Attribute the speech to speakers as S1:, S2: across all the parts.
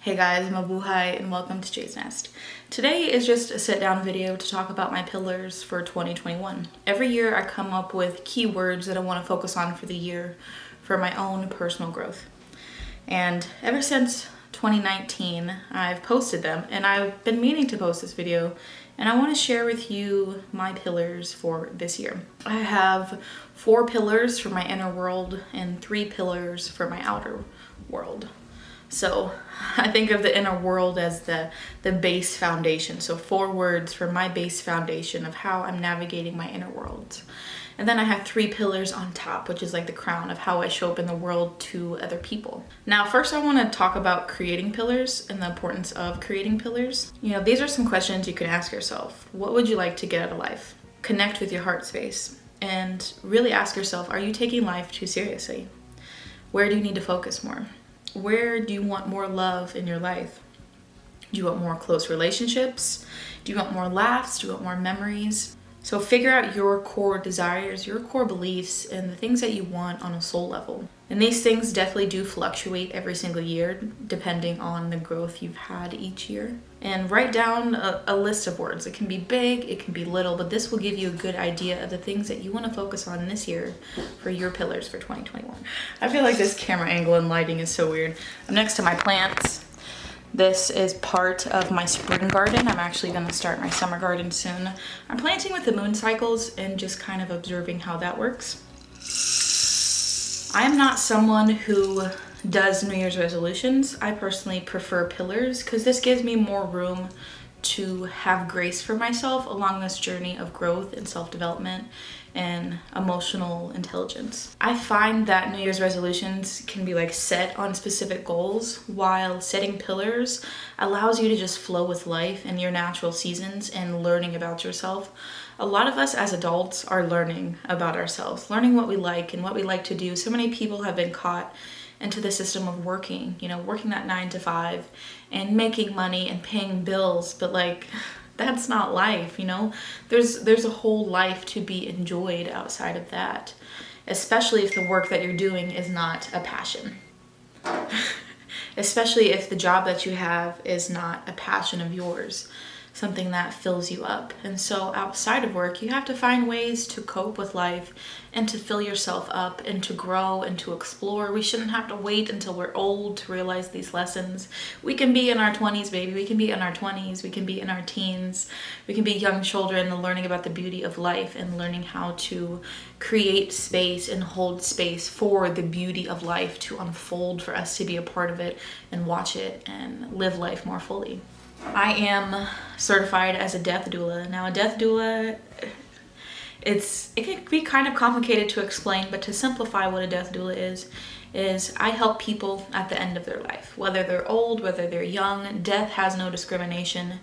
S1: Hey guys, Mabuhay and welcome to Jay's Nest. Today is just a sit down video to talk about my pillars for 2021. Every year I come up with keywords that I want to focus on for the year for my own personal growth. And ever since 2019, I've posted them and I've been meaning to post this video and I want to share with you my pillars for this year. I have 4 pillars for my inner world and 3 pillars for my outer world. So I think of the inner world as the base foundation. So 4 words for my base foundation of how I'm navigating my inner world. And then I have 3 pillars on top, which is like the crown of how I show up in the world to other people. Now, first I want to talk about creating pillars and the importance of creating pillars. These are some questions you can ask yourself. What would you like to get out of life? Connect with your heart space and really ask yourself, are you taking life too seriously? Where do you need to focus more? Where do you want more love in your life? Do you want more close relationships? Do you want more laughs? Do you want more memories? So figure out your core desires, your core beliefs, and the things that you want on a soul level. And these things definitely do fluctuate every single year, depending on the growth you've had each year. And write down a list of words. It can be big, it can be little, but this will give you a good idea of the things that you want to focus on this year for your pillars for 2021. I feel like this camera angle and lighting is so weird. I'm next to my plants. This is part of my spring garden. I'm actually going to start my summer garden soon. I'm planting with the moon cycles and just kind of observing how that works. I am not someone who does New Year's resolutions. I personally prefer pillars because this gives me more room to have grace for myself along this journey of growth and self-development and emotional intelligence. I find that New Year's resolutions can be like set on specific goals, while setting pillars allows you to just flow with life and your natural seasons and learning about yourself. A lot of us as adults are learning about ourselves, learning what we like and what we like to do. So many people have been caught into the system of working that 9 to 5 and making money and paying bills, but that's not life. There's a whole life to be enjoyed outside of that, especially if the work that you're doing is not a passion. Especially if the job that you have is not a passion of yours, something that fills you up. And so outside of work, you have to find ways to cope with life and to fill yourself up and to grow and to explore. We shouldn't have to wait until we're old to realize these lessons. We can be in our 20s, baby. We can be in our 20s. We can be in our teens. We can be young children and learning about the beauty of life and learning how to create space and hold space for the beauty of life to unfold, for us to be a part of it and watch it and live life more fully. I am certified as a death doula. Now, a death doula, it can be kind of complicated to explain, but to simplify what a death doula is I help people at the end of their life. Whether they're old, whether they're young, death has no discrimination.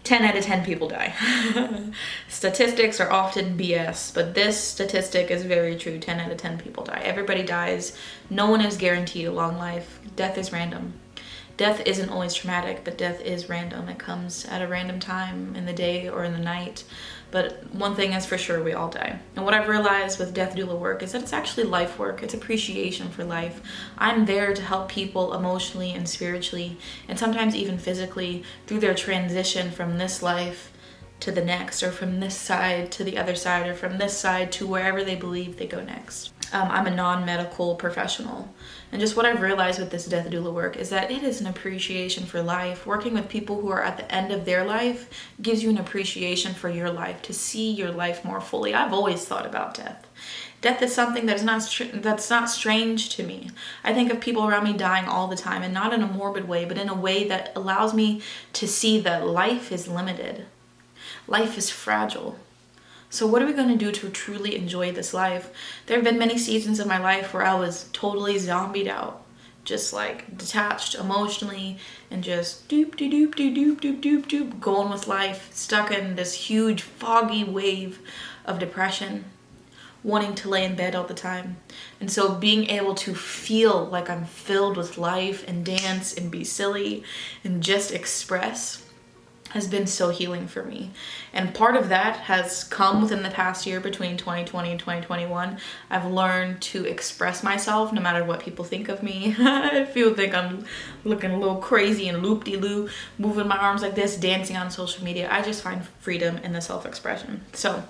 S1: 10 out of 10 people die. Statistics are often BS, but this statistic is very true. 10 out of 10 people die. Everybody dies. No one is guaranteed a long life. Death is random. Death isn't always traumatic, but death is random. It comes at a random time in the day or in the night. But one thing is for sure, we all die. And what I've realized with death doula work is that it's actually life work. It's appreciation for life. I'm there to help people emotionally and spiritually, and sometimes even physically, through their transition from this life to the next, or from this side to the other side, or from this side to wherever they believe they go next. I'm a non-medical professional. And just what I've realized with this death doula work is that it is an appreciation for life. Working with people who are at the end of their life gives you an appreciation for your life, to see your life more fully. I've always thought about death. Death is something that's not strange to me. I think of people around me dying all the time, and not in a morbid way, but in a way that allows me to see that life is limited. Life is fragile. So what are we going to do to truly enjoy this life? There have been many seasons of my life where I was totally zombied out, just detached emotionally and just doop doop doop doop doop doop doop, going with life, stuck in this huge foggy wave of depression, wanting to lay in bed all the time. And so being able to feel like I'm filled with life and dance and be silly and just express has been so healing for me. And part of that has come within the past year between 2020 and 2021. I've learned to express myself no matter what people think of me. If people think I'm looking a little crazy and loop-de-loo, moving my arms like this, dancing on social media, I just find freedom in the self-expression. So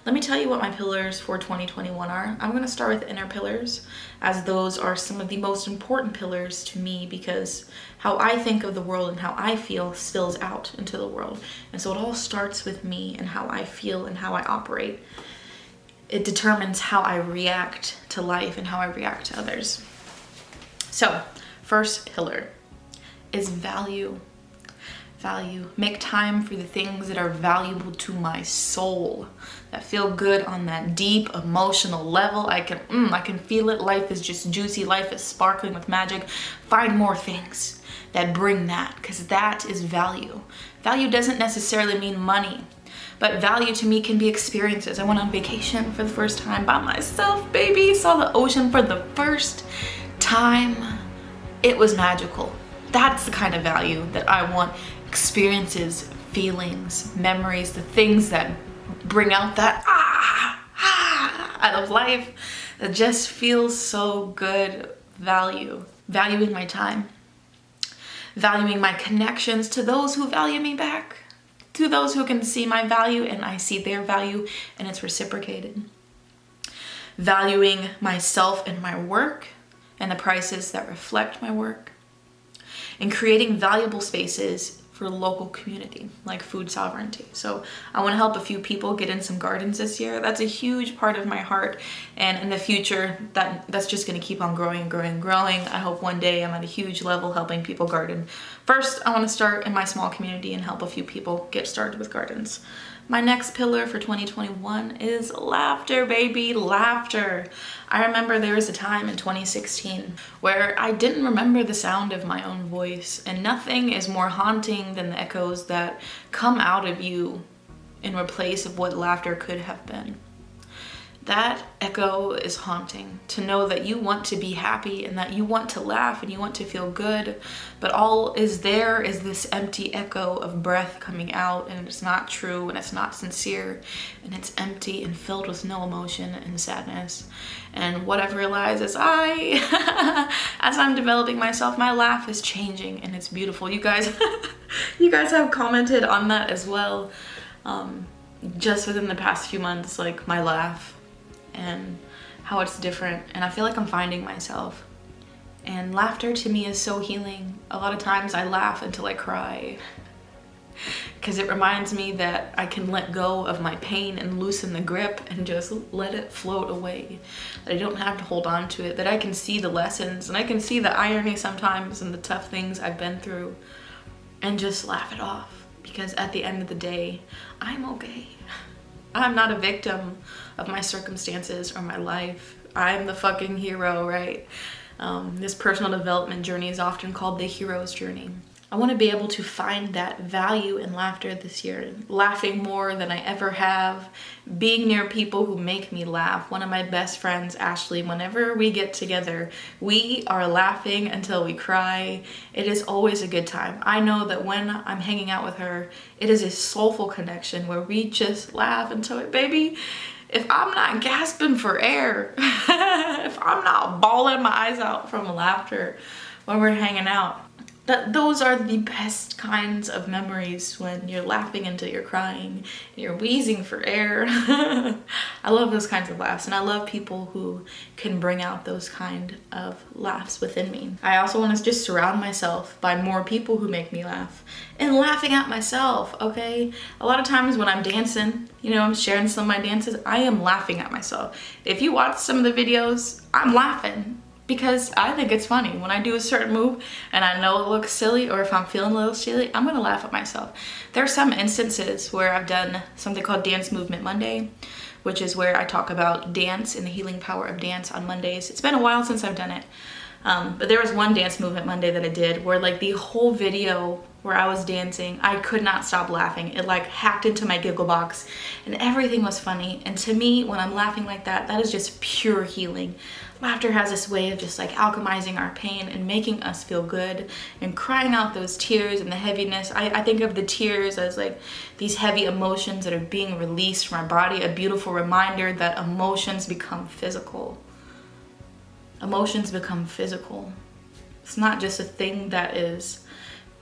S1: let me tell you what my pillars for 2021 are. I'm going to start with inner pillars, as those are some of the most important pillars to me, because how I think of the world and how I feel spills out into the world. And so it all starts with me and how I feel and how I operate. It determines how I react to life and how I react to others. So, first pillar is value. Value. Make time for the things that are valuable to my soul, that feel good on that deep emotional level. I can feel it. Life is just juicy. Life is sparkling with magic. Find more things that bring that, because that is value. Value doesn't necessarily mean money, but value to me can be experiences. I went on vacation for the first time by myself, baby. Saw the ocean for the first time. It was magical. That's the kind of value that I want. Experiences, feelings, memories, the things that bring out that out of life that just feels so good. Value. Valuing my time. Valuing my connections to those who value me back. To those who can see my value and I see their value and it's reciprocated. Valuing myself and my work and the prices that reflect my work. And creating valuable spaces for local community, like food sovereignty. So I want to help a few people get in some gardens this year. That's a huge part of my heart. And in the future, that's just going to keep on growing and growing and growing. I hope one day I'm at a huge level helping people garden. First, I want to start in my small community and help a few people get started with gardens. My next pillar for 2021 is laughter, baby, laughter. I remember there was a time in 2016 where I didn't remember the sound of my own voice, and nothing is more haunting than the echoes that come out of you in replace of what laughter could have been. That echo is haunting, to know that you want to be happy and that you want to laugh and you want to feel good, but all is there is this empty echo of breath coming out, and it's not true and it's not sincere and it's empty and filled with no emotion and sadness. And what I've realized is as I'm developing myself, my laugh is changing and it's beautiful. You guys have commented on that as well. Just within the past few months, like my laugh and how it's different, and I feel like I'm finding myself. And laughter to me is so healing. A lot of times I laugh until I cry, because it reminds me that I can let go of my pain and loosen the grip and just let it float away. That I don't have to hold on to it, that I can see the lessons and I can see the irony sometimes and the tough things I've been through and just laugh it off, because at the end of the day, I'm okay. I'm not a victim of my circumstances or my life. I'm the fucking hero, right? This personal development journey is often called the hero's journey. I want to be able to find that value in laughter this year, laughing more than I ever have, being near people who make me laugh. One of my best friends, Ashley, whenever we get together, we are laughing until we cry. It is always a good time. I know that when I'm hanging out with her, it is a soulful connection where we just laugh until it, baby, if I'm not gasping for air, if I'm not bawling my eyes out from laughter when we're hanging out, those are the best kinds of memories, when you're laughing until you're crying and you're wheezing for air. I love those kinds of laughs, and I love people who can bring out those kind of laughs within me. I also want to just surround myself by more people who make me laugh and laughing at myself, okay? A lot of times when I'm dancing, I'm sharing some of my dances, I am laughing at myself. If you watch some of the videos, I'm laughing, because I think it's funny. When I do a certain move and I know it looks silly, or if I'm feeling a little silly, I'm gonna laugh at myself. There are some instances where I've done something called Dance Movement Monday, which is where I talk about dance and the healing power of dance on Mondays. It's been a while since I've done it, But there was one dance movement Monday that I did where like the whole video where I was dancing, I could not stop laughing. It like hacked into my giggle box and everything was funny. And to me, when I'm laughing like that, that is just pure healing. Laughter has this way of just like alchemizing our pain and making us feel good and crying out those tears and the heaviness. I think of the tears as like these heavy emotions that are being released from our body, a beautiful reminder that emotions become physical. Emotions become physical. It's not just a thing that is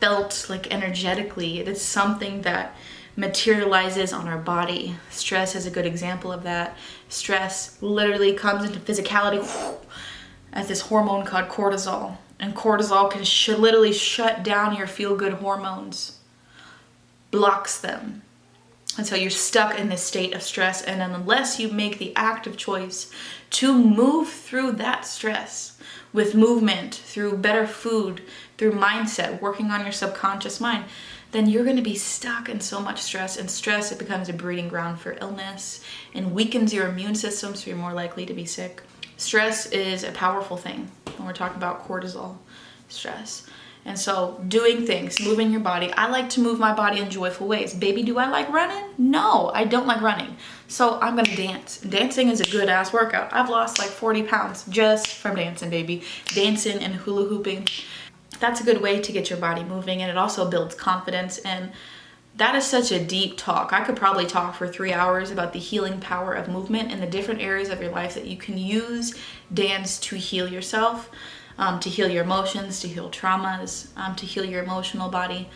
S1: felt like energetically. It is something that materializes on our body. Stress is a good example of that. Stress literally comes into physicality as this hormone called cortisol. And cortisol can literally shut down your feel-good hormones, blocks them. And so you're stuck in this state of stress. And unless you make the active choice to move through that stress with movement, through better food, through mindset, working on your subconscious mind, then you're going to be stuck in so much stress. And stress, it becomes a breeding ground for illness and weakens your immune system, so you're more likely to be sick. Stress is a powerful thing when we're talking about cortisol, stress. And so doing things, moving your body. I like to move my body in joyful ways. Baby, do I like running? No, I don't like running. So I'm gonna dance. Dancing is a good ass workout. I've lost like 40 pounds just from dancing, baby. Dancing and hula hooping. That's a good way to get your body moving, and it also builds confidence. And that is such a deep talk. I could probably talk for 3 hours about the healing power of movement and the different areas of your life that you can use dance to heal yourself. To heal your emotions, to heal traumas, to heal your emotional body.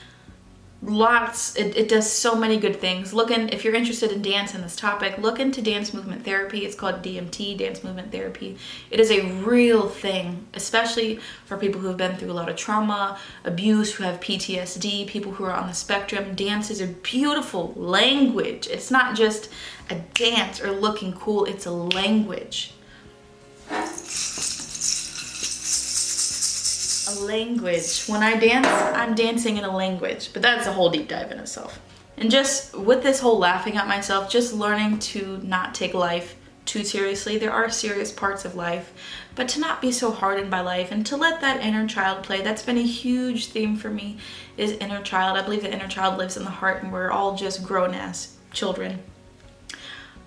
S1: It does so many good things. If you're interested in dance and this topic, look into dance movement therapy. It's called DMT, dance movement therapy. It is a real thing, especially for people who have been through a lot of trauma, abuse, who have PTSD, people who are on the spectrum. Dance is a beautiful language. It's not just a dance or looking cool, it's a language. Language. When I dance, I'm dancing in a language, but that's a whole deep dive in itself. And just with this whole laughing at myself, just learning to not take life too seriously. There are serious parts of life, but to not be so hardened by life and to let that inner child play. That's been a huge theme for me, is inner child. I believe the inner child lives in the heart, and we're all just grown as children.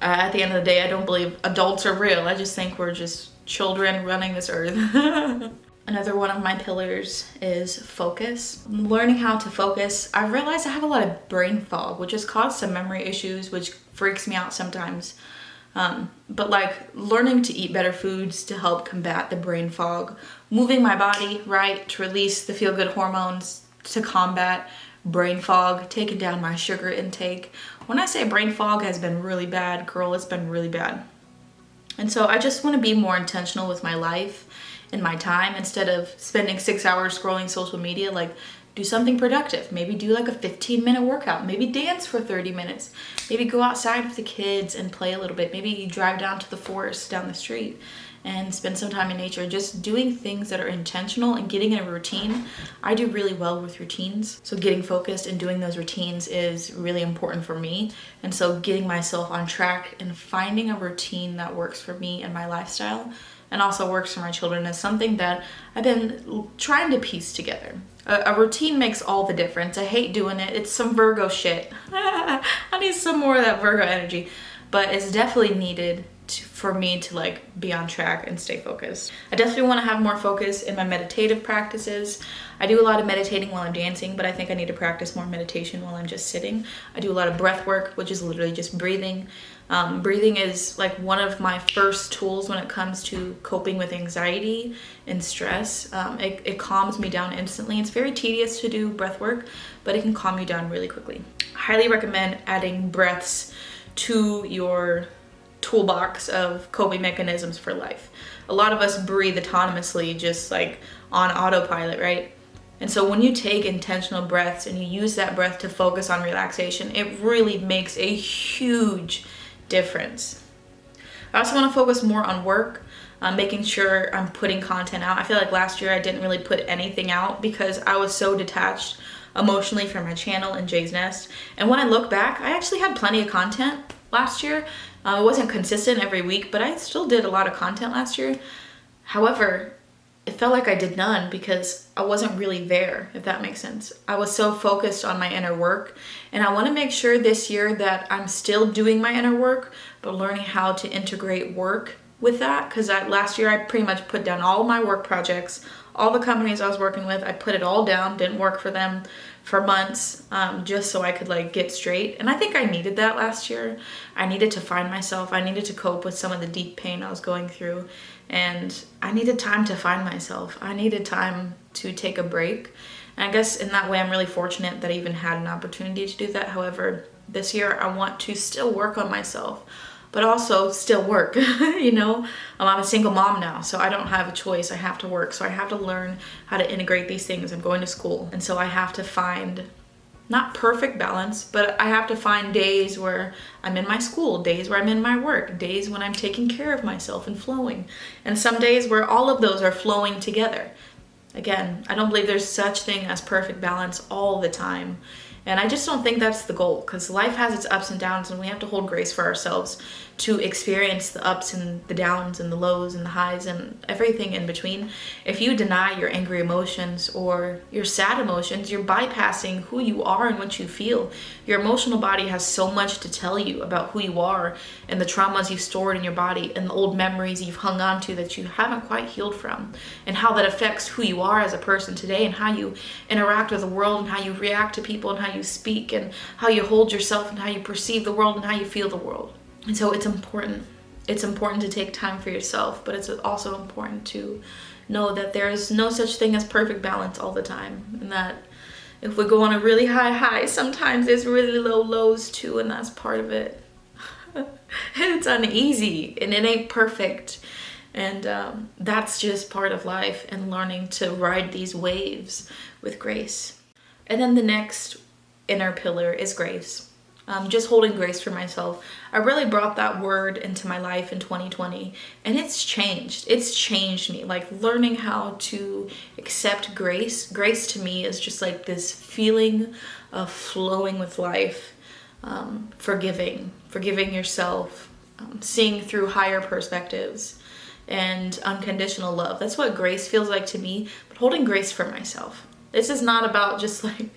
S1: At the end of the day, I don't believe adults are real. I just think we're just children running this earth. Another one of my pillars is focus. Learning how to focus. I realized I have a lot of brain fog, which has caused some memory issues, which freaks me out sometimes. But like learning to eat better foods to help combat the brain fog, moving my body, right, to release the feel-good hormones to combat brain fog, taking down my sugar intake. When I say brain fog has been really bad, girl, it's been really bad. And so I just want to be more intentional with my life and my time. Instead of spending 6 hours scrolling social media, like do something productive. Maybe do like a 15-minute workout. Maybe dance for 30 minutes. Maybe go outside with the kids and play a little bit. Maybe you drive down to the forest down the street and spend some time in nature. Just doing things that are intentional and getting in a routine. I do really well with routines. So getting focused and doing those routines is really important for me. And so getting myself on track and finding a routine that works for me and my lifestyle and also works for my children is something that I've been trying to piece together. A routine makes all the difference. I hate doing it. It's some Virgo shit. I need some more of that Virgo energy, but it's definitely needed for me to like be on track and stay focused. I definitely want to have more focus in my meditative practices. I do a lot of meditating while I'm dancing, but I think I need to practice more meditation while I'm just sitting. I do a lot of breath work, which is literally just breathing. Breathing is like one of my first tools when it comes to coping with anxiety and stress. It calms me down instantly. It's very tedious to do breath work, but it can calm you down really quickly. Highly recommend adding breaths to your toolbox of coping mechanisms for life. A lot of us breathe autonomously, just like on autopilot, right? And so when you take intentional breaths and you use that breath to focus on relaxation, it really makes a huge difference. I also want to focus more on work, making sure I'm putting content out. I feel like last year I didn't really put anything out because I was so detached emotionally from my channel and Jay's Nest. And when I look back, I actually had plenty of content last year. It wasn't consistent every week, but I still did a lot of content last year. However, it felt like I did none because I wasn't really there, if that makes sense. I was so focused on my inner work, and I want to make sure this year that I'm still doing my inner work, but learning how to integrate work with that, because last year I pretty much put down all my work projects, all the companies I was working with, I put it all down, didn't work for them for months, just so I could like get straight. And I think I needed that last year. I needed to find myself. I needed to cope with some of the deep pain I was going through. And I needed time to find myself. I needed time to take a break. And I guess in that way, I'm really fortunate that I even had an opportunity to do that. However, this year I want to still work on myself, but also still work. You know, I'm a single mom now, so I don't have a choice. I have to work. So I have to learn how to integrate these things. I'm going to school. And so I have to find not perfect balance, but I have to find days where I'm in my school, days where I'm in my work, days when I'm taking care of myself and flowing, and some days where all of those are flowing together. Again, I don't believe there's such thing as perfect balance all the time. And I just don't think that's the goal, because life has its ups and downs, and we have to hold grace for ourselves to experience the ups and the downs and the lows and the highs and everything in between. If you deny your angry emotions or your sad emotions, you're bypassing who you are and what you feel. Your emotional body has so much to tell you about who you are and the traumas you've stored in your body and the old memories you've hung on to that you haven't quite healed from, and how that affects who you are as a person today and how you interact with the world and how you react to people and how you speak and how you hold yourself and how you perceive the world and how you feel the world. And so it's important. It's important to take time for yourself, but it's also important to know that there's no such thing as perfect balance all the time. And that if we go on a really high high, sometimes there's really low lows too, and that's part of it. And it's uneasy and it ain't perfect. And that's just part of life, and learning to ride these waves with grace. And then the next inner pillar is grace. Just holding grace for myself. I really brought that word into my life in 2020, and it's changed. It's changed me. Like learning how to accept grace. Grace to me is just like this feeling of flowing with life, forgiving yourself, seeing through higher perspectives, and unconditional love. That's what grace feels like to me, but holding grace for myself. This is not about just like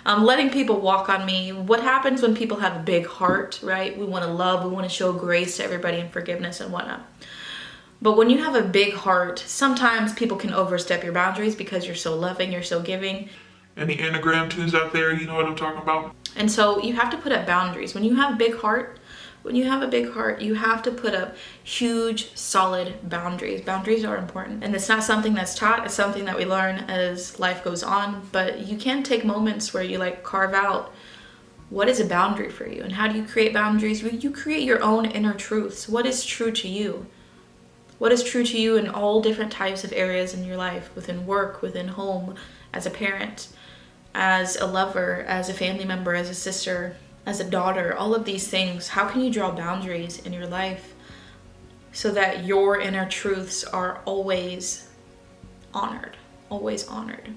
S1: letting people walk on me. What happens when people have a big heart, right? We want to love, we want to show grace to everybody and forgiveness and whatnot. But when you have a big heart, sometimes people can overstep your boundaries because you're so loving, you're so giving.
S2: Any Enneagram 2s out there, you know what I'm talking about?
S1: And so you have to put up boundaries. When you have a big heart, you have to put up huge, solid boundaries. Boundaries are important. And it's not something that's taught, it's something that we learn as life goes on. But you can take moments where you like carve out what is a boundary for you, and how do you create boundaries? You create your own inner truths. What is true to you? What is true to you in all different types of areas in your life, within work, within home, as a parent, as a lover, as a family member, as a sister, as a daughter, all of these things. How can you draw boundaries in your life so that your inner truths are always honored, always honored?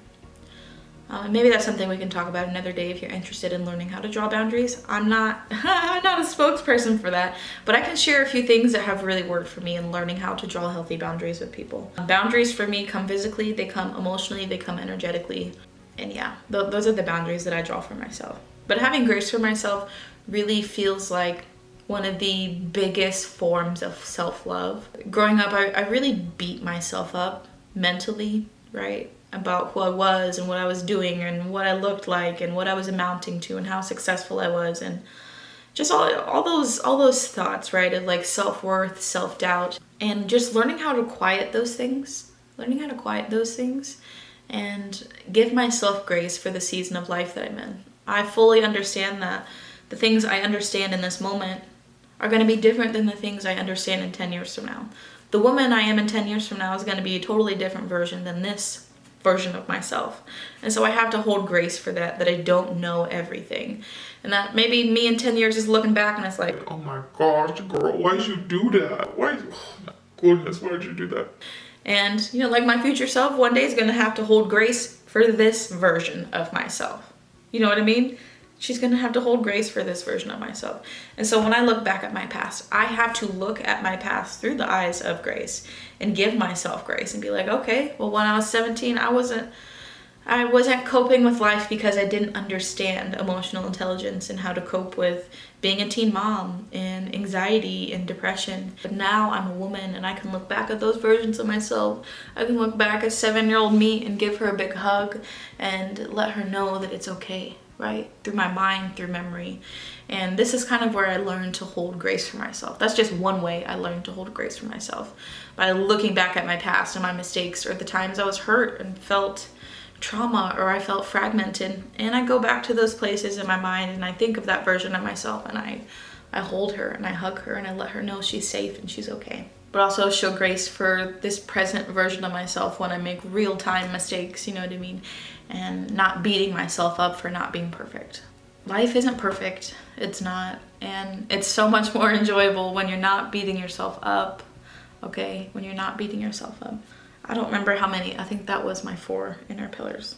S1: Maybe that's something we can talk about another day if you're interested in learning how to draw boundaries. I'm not a spokesperson for that, but I can share a few things that have really worked for me in learning how to draw healthy boundaries with people. Boundaries for me come physically, they come emotionally, they come energetically. And yeah, those are the boundaries that I draw for myself. But having grace for myself really feels like one of the biggest forms of self-love. Growing up, I really beat myself up mentally, right? About who I was and what I was doing and what I looked like and what I was amounting to and how successful I was, and just all those thoughts, right? Of like self-worth, self-doubt, and just learning how to quiet those things. And give myself grace for the season of life that I'm in. I fully understand that the things I understand in this moment are going to be different than the things I understand in 10 years from now. The woman I am in 10 years from now is going to be a totally different version than this version of myself. And so I have to hold grace for that I don't know everything. And that maybe me in 10 years is looking back and it's like,
S2: oh my gosh, girl, why'd you do that? Oh my goodness, why'd you do that?
S1: And, you know, like my future self one day is going to have to hold grace for this version of myself. You know what I mean? She's gonna have to hold grace for this version of myself. And so when I look back at my past, I have to look at my past through the eyes of grace and give myself grace and be like, okay, well, when I was 17, I wasn't coping with life because I didn't understand emotional intelligence and how to cope with being a teen mom and anxiety and depression. But now I'm a woman and I can look back at those versions of myself. I can look back at 7-year-old me and give her a big hug and let her know that it's okay, right? Through my mind, through memory. And this is kind of where I learned to hold grace for myself. That's just one way I learned to hold grace for myself, by looking back at my past and my mistakes, or the times I was hurt and felt trauma, or I felt fragmented, and I go back to those places in my mind and I think of that version of myself and I hold her and I hug her and I let her know she's safe and she's okay. But also show grace for this present version of myself when I make real-time mistakes, you know what I mean? And not beating myself up for not being perfect. Life isn't perfect, it's not, and it's so much more enjoyable when you're not beating yourself up, okay? When you're not beating yourself up. I don't remember how many. I think that was my 4 inner pillars.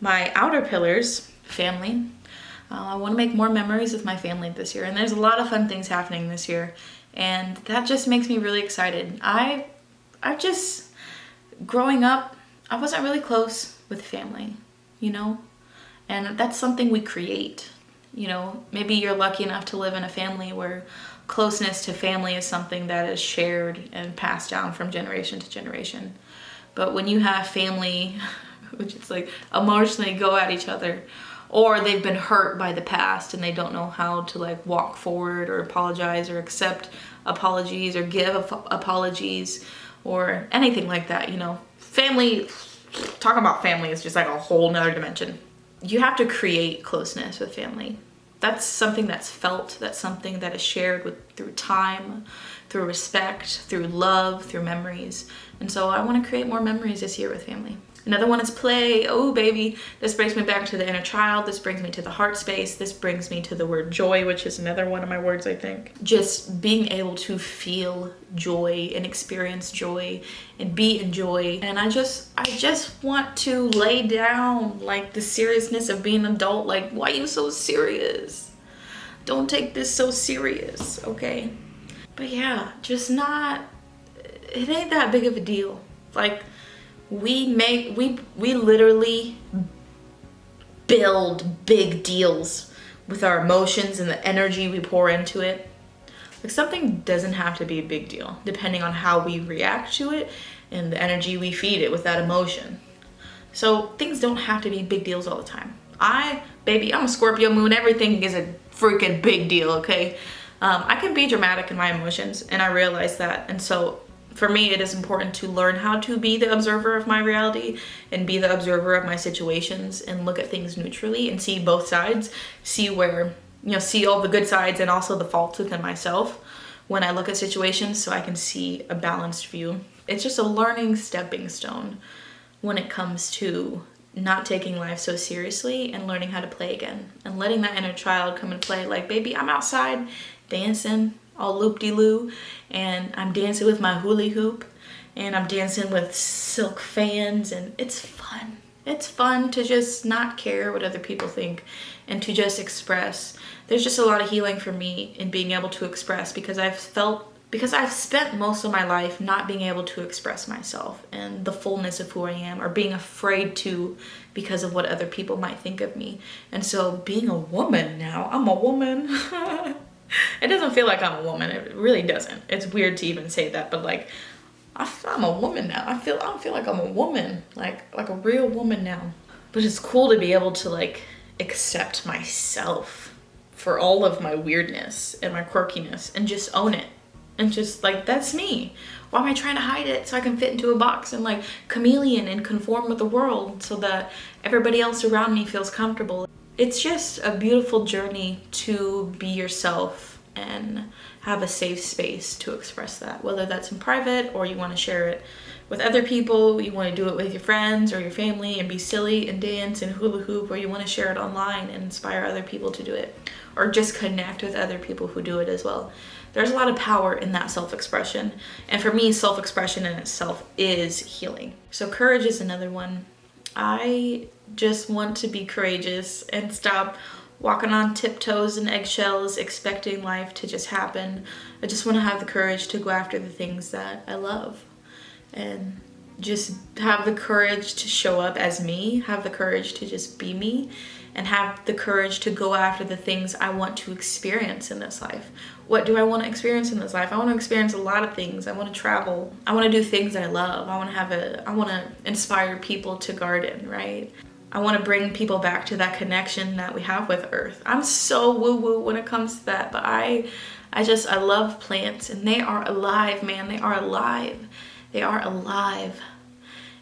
S1: My outer pillars, family. I want to make more memories with my family this year. And there's a lot of fun things happening this year. And that just makes me really excited. I just, growing up, I wasn't really close with family, you know? And that's something we create. You know, maybe you're lucky enough to live in a family where closeness to family is something that is shared and passed down from generation to generation. But when you have family, which is like emotionally go at each other, or they've been hurt by the past and they don't know how to like walk forward or apologize or accept apologies or give apologies or anything like that, you know, family, talking about family is just like a whole nother dimension. You have to create closeness with family. That's something that's felt, that's something that is shared through time, through respect, through love, through memories. And so I want to create more memories this year with family. Another one is play. Oh, baby. This brings me back to the inner child. This brings me to the heart space. This brings me to the word joy, which is another one of my words, I think. Just being able to feel joy and experience joy and be in joy. And I just want to lay down like the seriousness of being an adult. Like, why are you so serious? Don't take this so serious, okay? But yeah, just not, it ain't that big of a deal. Like, we literally build big deals with our emotions and the energy we pour into it. Like, something doesn't have to be a big deal, depending on how we react to it and the energy we feed it with that emotion. So things don't have to be big deals all the time. I'm a Scorpio moon. Everything is a freaking big deal, okay? I can be dramatic in my emotions, and I realize that. And so for me, it is important to learn how to be the observer of my reality and be the observer of my situations and look at things neutrally and see both sides, see where, you know, see all the good sides and also the faults within myself when I look at situations, so I can see a balanced view. It's just a learning stepping stone when it comes to not taking life so seriously and learning how to play again and letting that inner child come and play. Like, baby, I'm outside dancing all loop-de-loo, and I'm dancing with my hula hoop, and I'm dancing with silk fans, and it's fun. It's fun to just not care what other people think and to just express. There's just a lot of healing for me in being able to express, because I've spent most of my life not being able to express myself and the fullness of who I am, or being afraid to because of what other people might think of me. And so being a woman now, I'm a woman. It doesn't feel like I'm a woman. It really doesn't. It's weird to even say that, but like, I'm a woman now. I don't feel like I'm a woman, like a real woman now. But it's cool to be able to like accept myself for all of my weirdness and my quirkiness and just own it. And just like, that's me. Why am I trying to hide it so I can fit into a box and like chameleon and conform with the world so that everybody else around me feels comfortable? It's just a beautiful journey to be yourself and have a safe space to express that, whether that's in private or you want to share it with other people, you want to do it with your friends or your family and be silly and dance and hula hoop, or you want to share it online and inspire other people to do it, or just connect with other people who do it as well. There's a lot of power in that self-expression, and for me, self-expression in itself is healing. So courage is another one. I just want to be courageous and stop walking on tiptoes and eggshells, expecting life to just happen. I just want to have the courage to go after the things that I love, and just have the courage to show up as me, have the courage to just be me, and have the courage to go after the things I want to experience in this life. What do I want to experience in this life? I want to experience a lot of things. I want to travel. I want to do things that I love. I want to inspire people to garden, right? I want to bring people back to that connection that we have with Earth. I'm so woo-woo when it comes to that, but I love plants, and they are alive, man. They are alive. They are alive.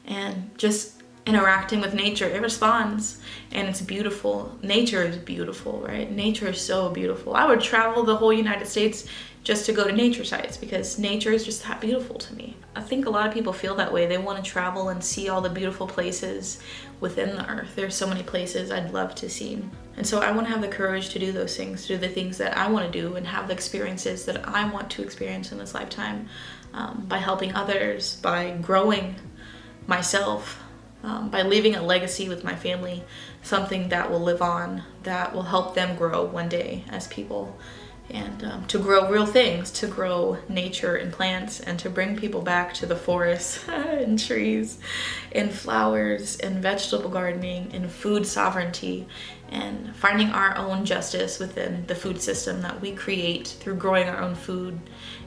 S1: And just interacting with nature, it responds, and it's beautiful. Nature is beautiful, right? Nature is so beautiful. I would travel the whole United States just to go to nature sites, because nature is just that beautiful to me. I think a lot of people feel that way. They want to travel and see all the beautiful places within the earth. There's so many places I'd love to see. And so I want to have the courage to do those things, to do the things that I want to do, and have the experiences that I want to experience in this lifetime, by helping others, by growing myself, by leaving a legacy with my family, something that will live on, that will help them grow one day as people, and to grow real things, to grow nature and plants, and to bring people back to the forests and trees and flowers and vegetable gardening and food sovereignty, and finding our own justice within the food system that we create through growing our own food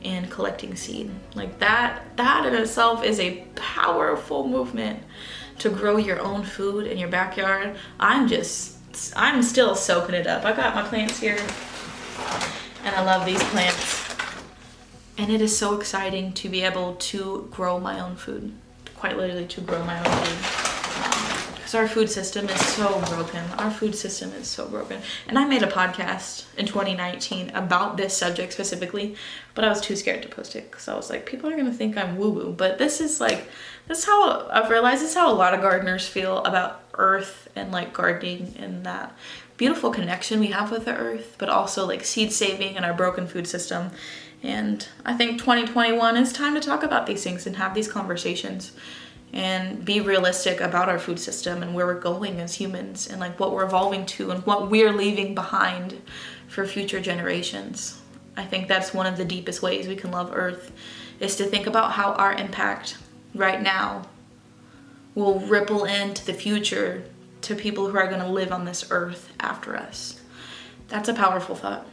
S1: and collecting seed. Like that in itself is a powerful movement, to grow your own food in your backyard. I'm still soaking it up. I got my plants here, and I love these plants. And it is so exciting to be able to grow my own food, quite literally to grow my own food. Because our food system is so broken. Our food system is so broken. And I made a podcast in 2019 about this subject specifically, but I was too scared to post it because I was like, people are going to think I'm woo-woo. But that's how I've realized this is how a lot of gardeners feel about earth and like gardening, and that beautiful connection we have with the earth, but also like seed saving and our broken food system. And I think 2021 is time to talk about these things and have these conversations and be realistic about our food system and where we're going as humans, and like what we're evolving to and what we're leaving behind for future generations. I think that's one of the deepest ways we can love Earth, is to think about how our impact right now will ripple into the future to people who are going to live on this earth after us. That's a powerful thought.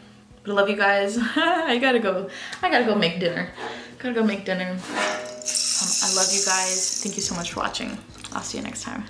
S1: But I love you guys. I gotta go make dinner. I love you guys. Thank you so much for watching. I'll see you next time.